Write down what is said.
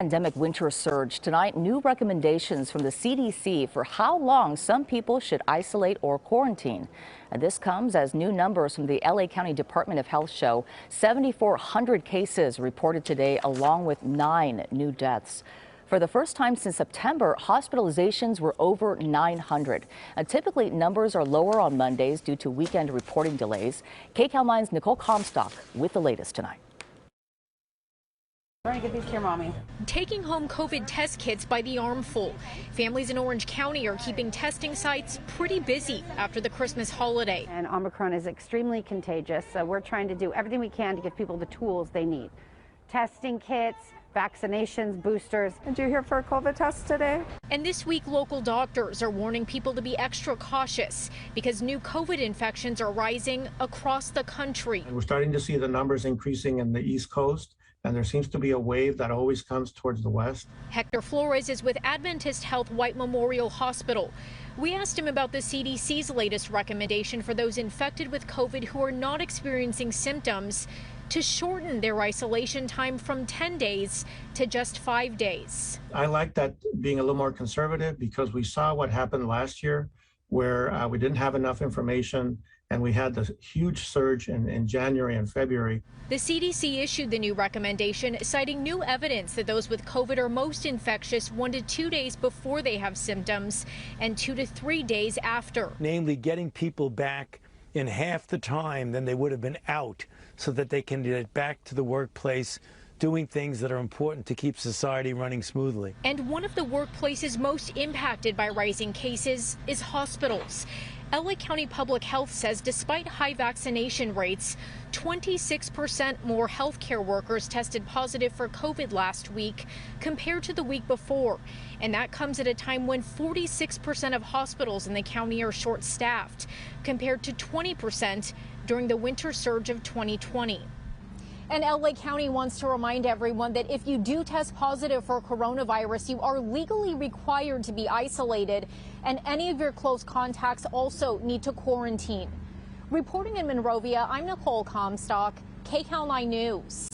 Pandemic winter surge. Tonight, new recommendations from the CDC for how long some people should isolate or quarantine. And this comes as new numbers from the LA County Department of Health show 7,400 cases reported today, along with 9 new deaths. For the first time since September, hospitalizations were over 900. Typically, numbers are lower on Mondays due to weekend reporting delays. KCAL 9's Nicole Comstock with the latest tonight. Trying to get these to your mommy. Taking home COVID test kits by the armful. Families in Orange County are keeping testing sites pretty busy after the Christmas holiday. And Omicron is extremely contagious, so we're trying to do everything we can to give people the tools they need. Testing kits, vaccinations, boosters. And you're here for a COVID test today? And this week, local doctors are warning people to be extra cautious because new COVID infections are rising across the country. And we're starting to see the numbers increasing in the East Coast. And there seems to be a wave that always comes towards the west. Hector Flores is with Adventist Health White Memorial Hospital. We asked him about the CDC's latest recommendation for those infected with COVID who are not experiencing symptoms to shorten their isolation time from 10 days to just 5 days. I like that being a little more conservative because we saw what happened last year where we didn't have enough information and we had this huge surge in January and February. The CDC issued the new recommendation, citing new evidence that those with COVID are most infectious 1 to 2 days before they have symptoms and 2 to 3 days after. Namely, getting people back in half the time than they would have been out so that they can get back to the workplace doing things that are important to keep society running smoothly. And one of the workplaces most impacted by rising cases is hospitals. LA County Public Health says despite high vaccination rates, 26% more healthcare workers tested positive for COVID last week compared to the week before. And that comes at a time when 46% of hospitals in the county are short-staffed, compared to 20% during the winter surge of 2020. And LA County wants to remind everyone that if you do test positive for coronavirus, you are legally required to be isolated, and any of your close contacts also need to quarantine. Reporting in Monrovia, I'm Nicole Comstock, KCAL 9 News.